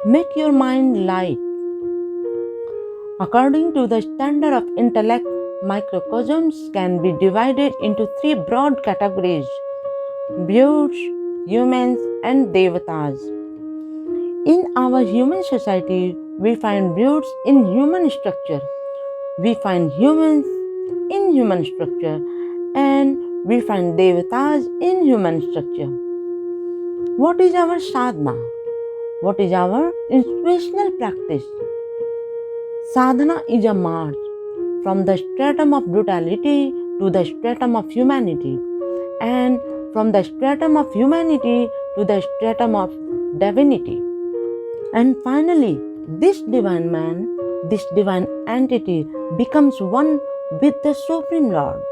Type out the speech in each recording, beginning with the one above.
Make your mind light. According to the standard of intellect, microcosms can be divided into three broad categories: brutes, humans, and devatas. In our human society, we find brutes in human structure, we find humans in human structure, and we find devatas in human structure. What is our sadhana? What is our inspirational practice? Sadhana is a march from the stratum of brutality to the stratum of humanity, and from the stratum of humanity to the stratum of divinity. And finally, this divine man, this divine entity becomes one with the Supreme Lord.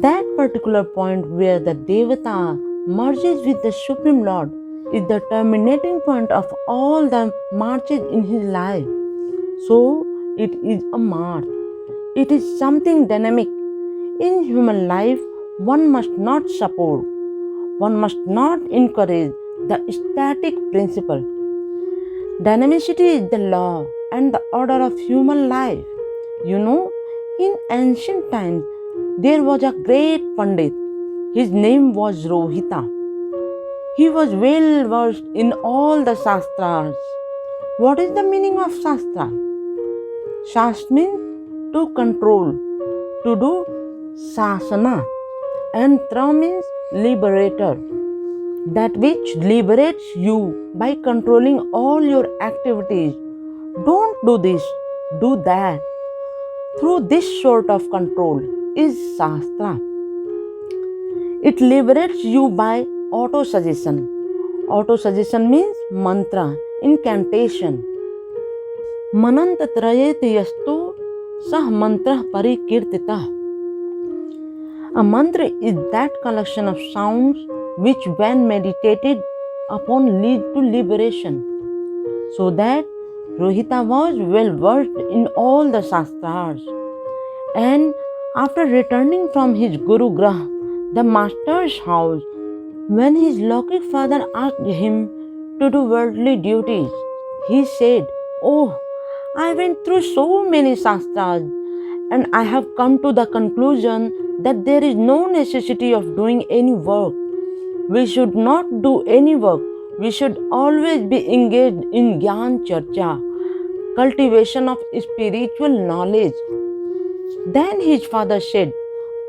That particular point where the Devata merges with the Supreme Lord is the terminating point of all the marches in his life. So, it is a march. It is something dynamic. In human life, one must not support, one must not encourage the static principle. Dynamicity is the law and the order of human life. In ancient times, there was a great Pandit. His name was Rohita. He was well versed in all the Shastras. What is the meaning of Shastra? Shastra means to control, to do sasana, and Tra means liberator. That which liberates you by controlling all your activities. Don't do this, do that. Through this sort of control is Shastra. It liberates you by auto-suggestion. Auto-suggestion means mantra, incantation. Manant trayeti yastu sah mantra parikirtita. A mantra is that collection of sounds which, when meditated upon, lead to liberation. So that Rohita was well versed in all the Shastras. And after returning from his Guru Grah, the master's house, when his Lokik father asked him to do worldly duties, he said, "Oh, I went through so many Shastras, and I have come to the conclusion that there is no necessity of doing any work. We should not do any work. We should always be engaged in Gyan Charcha, cultivation of spiritual knowledge." Then his father said,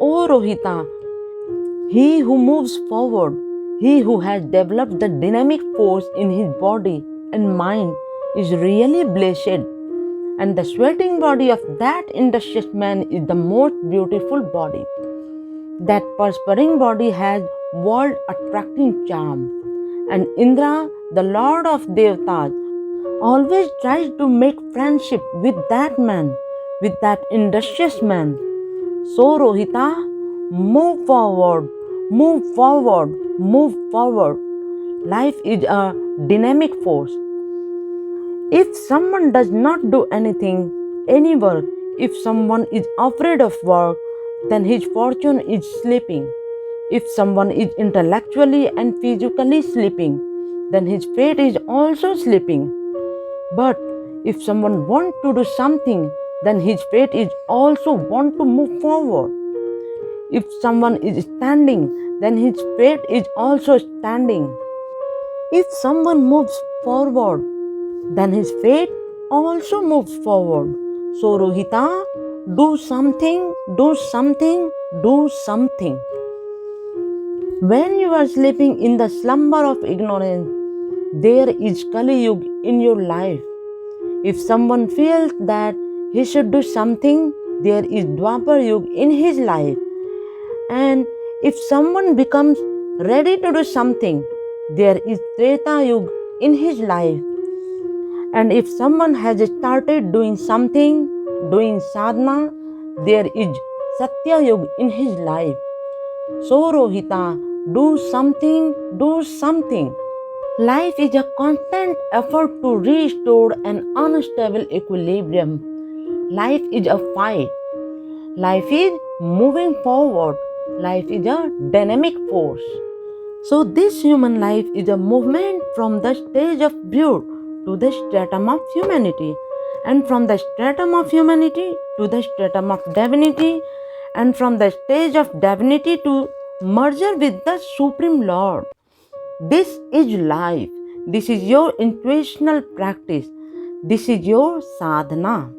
"O Rohita, he who moves forward, he who has developed the dynamic force in his body and mind is really blessed. And the sweating body of that industrious man is the most beautiful body. That perspiring body has world-attracting charm. And Indra, the lord of Devatas, always tries to make friendship with that man, with that industrious man. So Rohita, move forward, move forward, move forward. Life is a dynamic force. If someone does not do anything, any work, if someone is afraid of work, then his fortune is sleeping. If someone is intellectually and physically sleeping, then his fate is also sleeping. But if someone wants to do something, then his fate is also want to move forward. If someone is standing, then his fate is also standing. If someone moves forward, then his fate also moves forward. So Rohita, do something, do something, do something. When you are sleeping in the slumber of ignorance, there is Kali Yuga in your life. If someone feels that he should do something, there is Dwapar Yuga in his life. And if someone becomes ready to do something, there is Treta Yuga in his life. And if someone has started doing something, doing sadhana, there is Satya Yuga in his life. So Rohita, do something, do something. Life is a constant effort to restore an unstable equilibrium. Life is a fight. Life is moving forward. Life is a dynamic force. So, this human life is a movement from the stage of beauty to the stratum of humanity, and from the stratum of humanity to the stratum of divinity, and from the stage of divinity to merger with the Supreme Lord. This is life. This is your intuitional practice. This is your sadhana.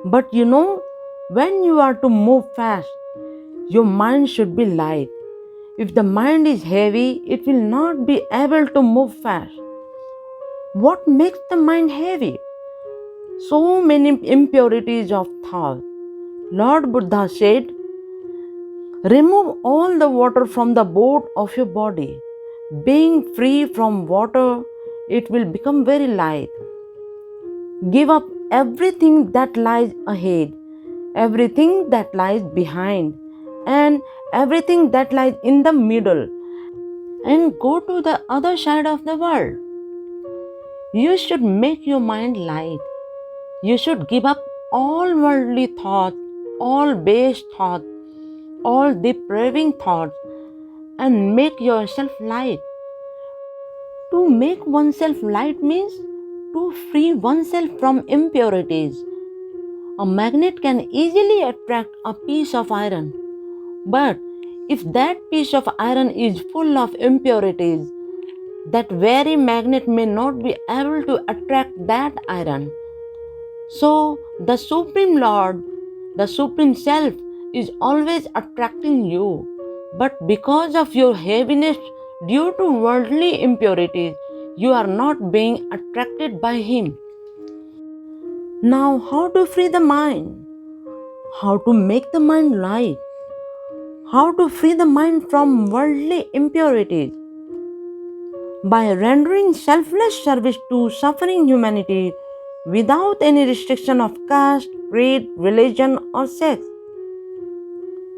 But when you are to move fast, your mind should be light. If the mind is heavy, it will not be able to move fast. What makes the mind heavy? So many impurities of thought. Lord Buddha said, remove all the water from the boat of your body. Being free from water, it will become very light. Give up everything that lies ahead, everything that lies behind, and everything that lies in the middle, and go to the other side of the world. You should make your mind light. You should give up all worldly thoughts, all base thoughts, all depraving thoughts, and make yourself light. To make oneself light means to free oneself from impurities. A magnet can easily attract a piece of iron, but if that piece of iron is full of impurities, that very magnet may not be able to attract that iron. So, the Supreme Lord, the Supreme Self, is always attracting you. But because of your heaviness due to worldly impurities, you are not being attracted by Him. Now, how to free the mind? How to make the mind light? How to free the mind from worldly impurities? By rendering selfless service to suffering humanity without any restriction of caste, creed, religion, or sex.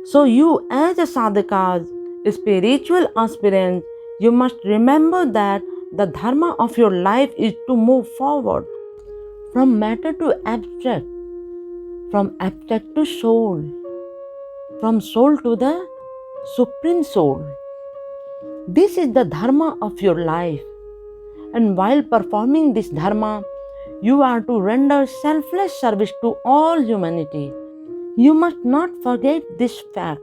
So, you as a sadhakas, spiritual aspirant, you must remember that the dharma of your life is to move forward from matter to abstract, from abstract to soul, from soul to the supreme soul. This is the dharma of your life. And while performing this dharma, you are to render selfless service to all humanity. You must not forget this fact.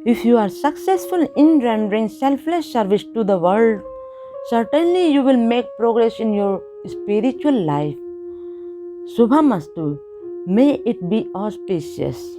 If you are successful in rendering selfless service to the world, certainly you will make progress in your spiritual life. Shubhamastu. May it be auspicious.